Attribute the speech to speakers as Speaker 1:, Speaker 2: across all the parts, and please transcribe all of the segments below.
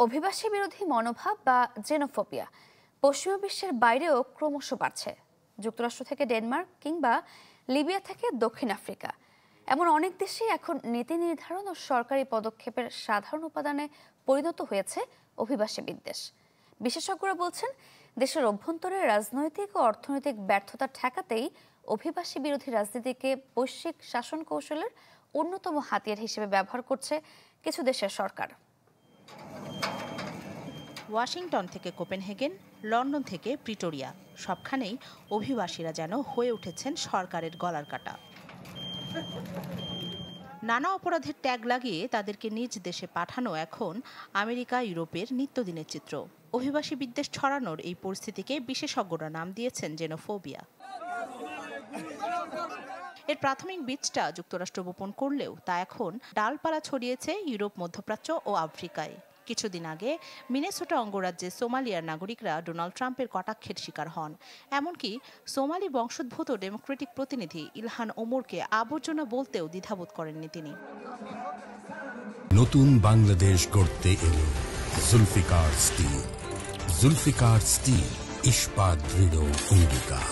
Speaker 1: অভিবাসী বিরোধী মনোভাব বা জেনোফোবিয়া পশ্চিমা বিশ্বের বাইরেও ক্রমশ বাড়ছে। যুক্তরাষ্ট্র থেকে ডেনমার্ক কিংবা লিবিয়া থেকে দক্ষিণ আফ্রিকা, এমন অনেক দেশেই এখন নীতি নির্ধারণ ও সরকারি পদক্ষেপের সাধারণ উপাদানে পরিণত হয়েছে অভিবাসী বিদ্বেষ। বিশেষজ্ঞরা বলছেন, দেশের অভ্যন্তরে রাজনৈতিক ও অর্থনৈতিক ব্যর্থতা ঠেকাতেই অভিবাসী বিরোধী রাজনীতিকে বৈশ্বিক শাসন কৌশলের অন্যতম হাতিয়ার হিসেবে ব্যবহার করছে কিছু দেশের সরকার।
Speaker 2: ওয়াশিংটন থেকে কোপেনহেগেন, লন্ডন থেকে প্রিটোরিয়া, সবখানেই অভিবাসীরা যেন হয়ে উঠেছেন সরকারের গলার কাটা। নানা অপরাধের ট্যাগ লাগিয়ে তাদেরকে নিজ দেশে পাঠানো এখন আমেরিকা, ইউরোপের নিত্যদিনের চিত্র। অভিবাসী বিদ্বেষ ছড়ানোর এই পরিস্থিতিকে বিশেষজ্ঞরা নাম দিয়েছেন জেনোফোবিয়া। এর প্রাথমিক বীজটা যুক্তরাষ্ট্র বপন করলেও তা এখন ডালপালা ছড়িয়েছে ইউরোপ, মধ্যপ্রাচ্য ও আফ্রিকায়। কিছুদিন আগে মিনেসোটা অঙ্গরাজ্যে সোমালিয়ার নাগরিকরা ডোনাল্ড ট্রাম্পের কটাক্ষের শিকার হন। এমনকি সোমালি বংশোদ্ভূত ডেমোক্রেটিক প্রতিনিধি ইলহান ওমরকে আবর্জনা বলতেও দ্বিধাবোধ করেননি তিনি।
Speaker 3: নতুন বাংলাদেশ গড়তে এলো জুলফিকার স্টিল। জুলফিকার স্টিল, ইস্পাত দৃঢ় অঙ্গীকার।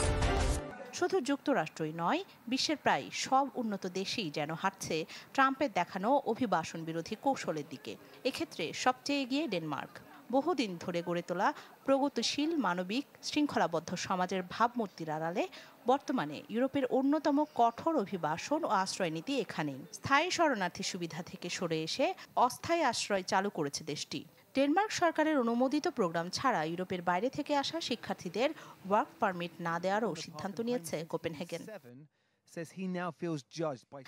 Speaker 2: শুধু যুক্তরাষ্ট্রই নয়, বিশ্বের প্রায় সব উন্নত দেশেই যেন হাঁটছে ট্রাম্পের দেখানো অভিবাসন বিরোধী কৌশলের দিকে। এক্ষেত্রে সবচেয়ে এগিয়ে ডেনমার্ক। বহুদিন ধরে গড়ে তোলা প্রগতিশীল, মানবিক, শৃঙ্খলাবদ্ধ সমাজের ভাবমূর্তির আড়ালে বর্তমানে ইউরোপের অন্যতম কঠোর অভিবাসন ও আশ্রয় নীতি এখানেই। স্থায়ী শরণার্থী সুবিধা থেকে সরে এসে অস্থায়ী আশ্রয় চালু করেছে দেশটি। ডেনমার্ক সরকারের অনুমোদিত প্রোগ্রাম ছাড়া ইউরোপের বাইরে থেকে আসা শিক্ষার্থীদের ওয়ার্ক পারমিট না দেওয়ারও সিদ্ধান্ত নিয়েছে কোপেনহেগেন।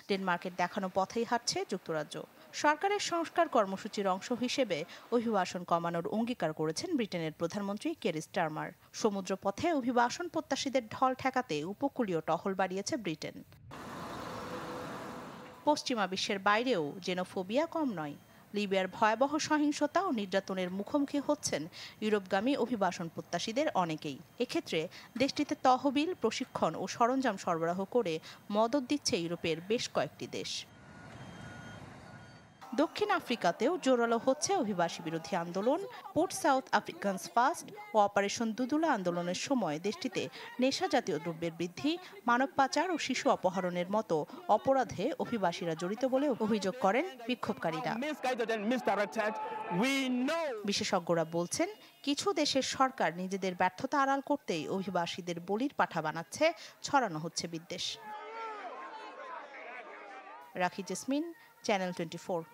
Speaker 2: ডেনমার্কের দেখানো পথেই হাঁটছে যুক্তরাজ্য। সরকারের সংস্কার কর্মসূচির অংশ হিসেবে অভিবাসন কমানোর অঙ্গীকার করেছেন ব্রিটেনের প্রধানমন্ত্রী কের স্টারমার। সমুদ্র পথে অভিবাসন প্রত্যাশীদের ঢল ঠেকাতে উপকূলীয় টহল বাড়িয়েছে ব্রিটেন। পশ্চিমা বিশ্বের বাইরেও জেনোফোবিয়া কম নয়। লিবিয়ার ভয়াবহ সহিংসতা ও নির্যাতনের মুখোমুখি হচ্ছেন ইউরোপগামী অভিবাসন প্রত্যাশীদের অনেকেই। এক্ষেত্রে দেশটিতে তহবিল, প্রশিক্ষণ ও সরঞ্জাম সরবরাহ করে মদদ দিচ্ছে ইউরোপের বেশ কয়েকটি দেশ। দক্ষিণ আফ্রিকাতেও জোরালো হচ্ছে অভিবাসী বিরোধী আন্দোলন। পোর্ট সাউথ আফ্রিকানস ফার্স্ট ও অপারেশন দুদুলা আন্দোলনের সময় দেশটিতে নেশা জাতীয় দ্রব্যের বৃদ্ধি, মানব পাচার ও শিশু অপহরণের মতো অপরাধে অভিবাসীরা জড়িত বলে অভিযোগ করেন বিক্ষোভকারীরা। বিশেষজ্ঞরা বলছেন, কিছু দেশের সরকার নিজেদের ব্যর্থতা আড়াল করতেই অভিবাসীদের বলির পাঠা বানাচ্ছে, ছড়ানো হচ্ছে বিদ্বেষ। রাখি জেসমিন, চ্যানেল 24।